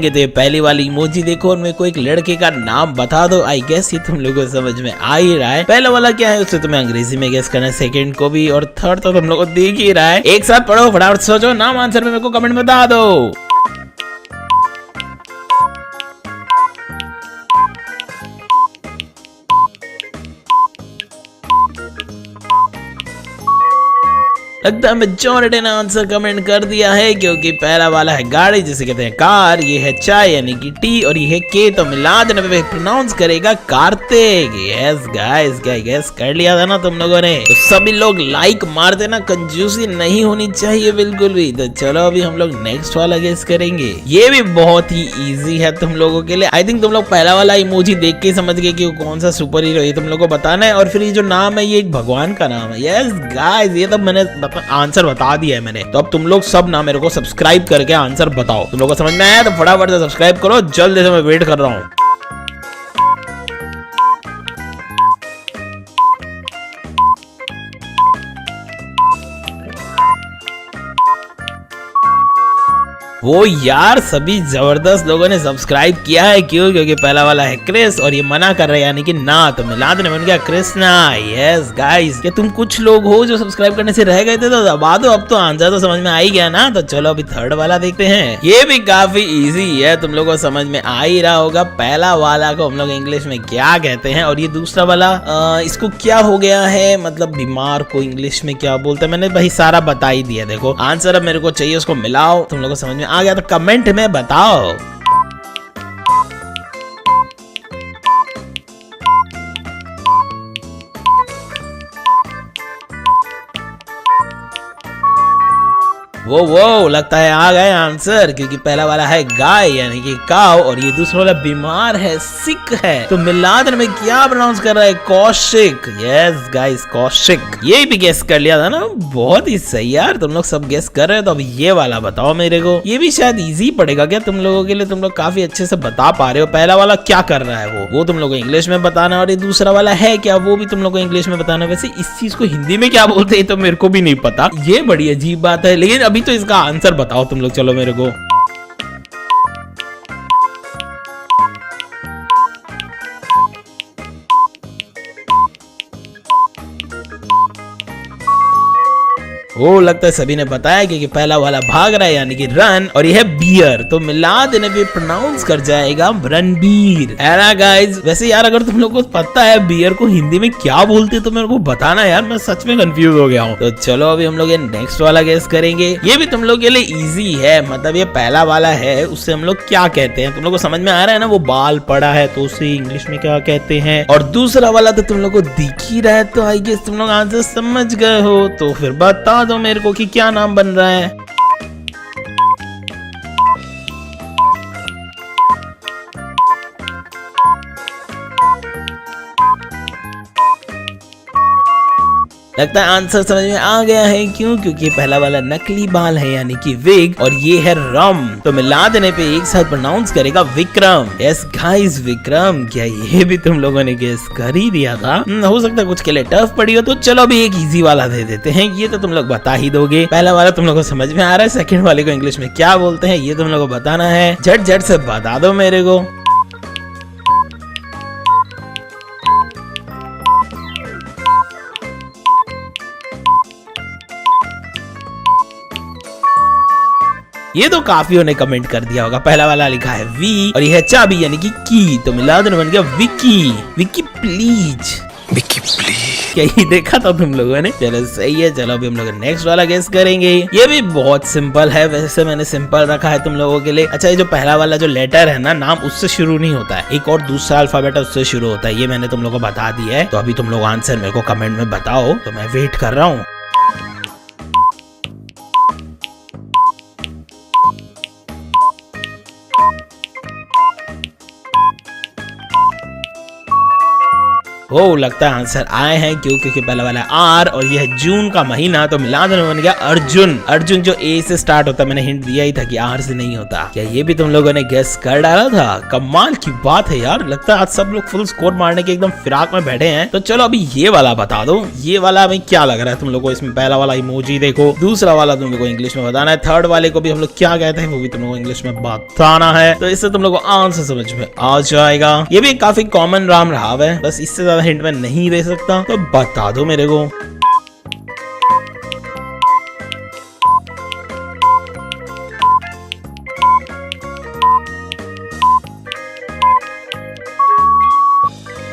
तो ये पहली वाली इमोजी देखो और मेरे को एक लड़के का नाम बता दो। आई गेस ये तुम लोगों को समझ में आ ही रहा है। पहला वाला क्या है उससे तुम्हें अंग्रेजी में गेस करना है, सेकंड को भी और थर्ड तो तुम लोगों को दिख ही रहा है। एक साथ पढ़ो, फटाफट सोचो, नाम आंसर में मेरे को कमेंट में बता दो। लगता है मेजॉरिटी ने आंसर कमेंट कर दिया है, क्योंकि पहला वाला है गाड़ी जिसे कहते हैं कार, ये है चाय यानी कि टी, और ये है के तो मिला देने पे प्रोनाउंस करेगा कार्तिक। यस गाइस, क्या गेस कर लिया था ना तुम लोगों ने? तो सभी लोग लाइक मार देना, कंजूसी नहीं होनी चाहिए बिल्कुल भी। तो चलो अभी हम लोग नेक्स्ट वाला गेस करेंगे। ये भी बहुत ही इजी है तुम लोगों के लिए। आई थिंक तुम लोग पहला वाला इमोजी देख के समझ गए कि कौन सा सुपर हीरो ये तुम लोग को बताना है। और फिर ये जो नाम है ये एक भगवान का नाम है। यस गाइस, ये तो मैंने आंसर बता दिया है मैंने। तो अब तुम लोग सब ना मेरे को सब्सक्राइब करके आंसर बताओ। तुम लोग को समझ में आया तो फटाफट से सब्सक्राइब करो, जल्दी से मैं वेट कर रहा हूँ। वो यार सभी जबरदस्त लोगों ने सब्सक्राइब किया है। क्यों? क्योंकि पहला वाला है क्रिस और ये मना कर रहे हैं यानी कि ना, तो मिला देने बन गया कृष्णा। यस गाइस, क्या तुम कुछ लोग हो जो सब्सक्राइब करने से रह गए थे? तो दबा दो, अब तो आंसर तो समझ में आ ही गया ना। तो चलो अभी थर्ड वाला देखते हैं। ये भी काफी इजी है, तुम लोगों को समझ में आ ही रहा होगा। पहला वाला को हम लोग इंग्लिश में क्या कहते हैं, और ये दूसरा वाला इसको क्या हो गया है, मतलब बीमार को इंग्लिश में क्या बोलते हैं? मैंने भाई सारा बता ही दिया। देखो आंसर अब मेरे को चाहिए, उसको मिलाओ। तुम लोग को समझ में आ गया तो कमेंट में बताओ। वो लगता है आ गए आंसर, क्योंकि पहला वाला है गाय यानी कि काव, और ये दूसरा वाला बीमार है, सिक है। तो मिलादन में क्या प्रोनाउंस कर रहा है? कौशिक। Yes guys, Kaushik. ये भी गेस कर लिया था ना, बहुत ही सही यार। तुम लोग सब गेस कर रहे हो। तो अब ये वाला बताओ मेरे को। ये भी शायद इजी पड़ेगा क्या तुम लोगों के लिए? तुम लोग काफी अच्छे से बता पा रहे हो। पहला वाला क्या कर रहा है वो तुम लोग को इंग्लिश में बताना, और ये दूसरा वाला है क्या, वो भी तुम लोग को इंग्लिश में बताना। वैसे इस चीज को हिंदी में क्या बोलते हैं तो मेरे को भी नहीं पता। ये बड़ी अजीब बात है। लेकिन अभी तो इसका आंसर बताओ तुम लोग, चलो मेरे को। वो लगता है सभी ने बताया, क्योंकि पहला वाला भाग रहा है यानी कि रन, और यह है बियर। तो मिला देने पे प्रोनाउंस कर जाएगा रणबीर। ऐना गाइस, वैसे यार अगर तुम लोग को पता है बियर को हिंदी में क्या बोलते तो मेरे को बताना यार, मैं सच में कंफ्यूज हो गया हूँ। तो चलो अभी हम लोग ये नेक्स्ट वाला गेस करेंगे। ये भी तुम लोग के लिए इजी है, मतलब ये पहला वाला है, उससे हम लोग क्या कहते हैं? तुम लोग को समझ में आ रहा है ना? वो बाल पड़ा है तो उसे इंग्लिश में क्या कहते हैं। और दूसरा वाला तो तुम लोग को दिख ही रहा है, तो आई गेस तुम लोग आंसर समझ गए हो। तो फिर बता दो मेरे को कि क्या नाम बन रहा है। लगता है आंसर समझ में आ गया है। क्यों? क्योंकि पहला वाला नकली बाल है यानी कि विग, और ये है रम। तो मिला देने पे एक साथ प्रोनाउंस करेगा विक्रम। Yes guys, Vikram. क्या ये भी तुम लोगों ने गेस कर ही दिया था? हो सकता है कुछ के लिए टफ पड़ी हो। तो चलो अभी एक इजी वाला दे देते हैं। ये तो तुम लोग बता ही दोगे। पहला वाला तुम लोग को समझ में आ रहा है, सेकंड वाले को इंग्लिश में क्या बोलते हैं ये तुम लोग को बताना है। झट झट से बता दो मेरे को। ये तो काफियों ने कमेंट कर दिया होगा। पहला वाला लिखा है वी, और ये है चाबी यानी कि की। तो मिला देने बन गया विकी। Vicky please, Vicky please. क्या ये देखा था तुम लोगों ने? चलो सही है। चलो अभी हम लोग नेक्स्ट वाला गेस करेंगे। ये भी बहुत सिंपल है, वैसे मैंने सिंपल रखा है तुम लोगों के लिए। अच्छा, ये जो पहला वाला जो लेटर है ना, नाम उससे शुरू नहीं होता है, एक और दूसरा अल्फाबेट है उससे शुरू होता है। ये मैंने तुम लोगों को बता दिया है। तो अभी तुम लोग आंसर मेरे को कमेंट में बताओ, तो मैं वेट कर रहा हूँ। हो लगता है आंसर आए हैं क्यों, क्योंकि पहला वाला आर और ये है जून का महीना, तो मिला देने बन गया अर्जुन। अर्जुन जो ए से स्टार्ट होता है, मैंने हिंट दिया ही था कि आर से नहीं होता। क्या ये भी तुम लोगों ने गेस कर डाला था? कमाल की बात है यार, लगता है आज सब लोग फुल स्कोर मारने के एकदम फिराक में बैठे हैं। तो चलो अभी ये वाला बता दो, ये वाला हमें क्या लग रहा है तुम लोगों को? इसमें पहला वाला इमोजी देखो, दूसरा वाला तुम लोगों को इंग्लिश में बताना है, थर्ड वाले को भी हम लोग क्या कहते हैं वो भी तुम लोगों को इंग्लिश में बताना है। तो इससे तुम लोगों को आंसर समझ में आ जाएगा। ये भी काफी कॉमन राम रहा है, बस इससे ज्यादा हिंट में नहीं दे सकता, तो बता दो मेरे को।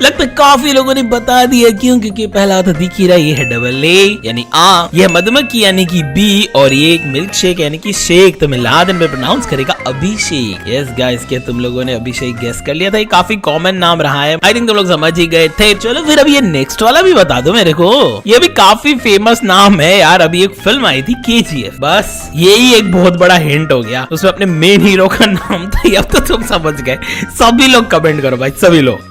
लगता है काफी लोगों ने बता दिया, क्यों? क्योंकि पहला तो दिख ही रहा है, ये है डबल ए यानी आ, ये है मधुमक्खी यानी कि बी, और ये एक मिल्क शेक यानी कि शेक, तो मिला दिन में प्रोनाउंस करेगा अभिषेक। यस गाइस, क्या तुम लोगों ने अभिषेक गेस कर लिया था? ये काफी कॉमन नाम रहा है, आई थिंक तुम लोग समझ ही गए थे। चलो फिर अभी ये नेक्स्ट वाला भी बता दो मेरे को। ये भी काफी फेमस नाम है यार, अभी एक फिल्म आई थी KGF, बस यही एक बहुत बड़ा हिंट हो गया, उसमें अपने मेन हीरो का नाम था। अब तो तुम समझ गए। सभी लोग कमेंट करो भाई, सभी लोग।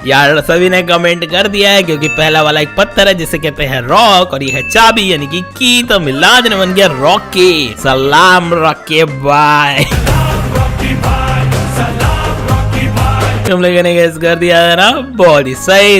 यार सभी ने कमेंट कर दिया है, क्योंकि पहला वाला एक पत्थर है जिसे कहते हैं रॉक, और ये है चाबी यानी कि की, तो मिला देने बन गया रॉकी। सलाम रॉकी बाय। तुम लोगों ने गेस कर दिया है ना, बहुत ही सही।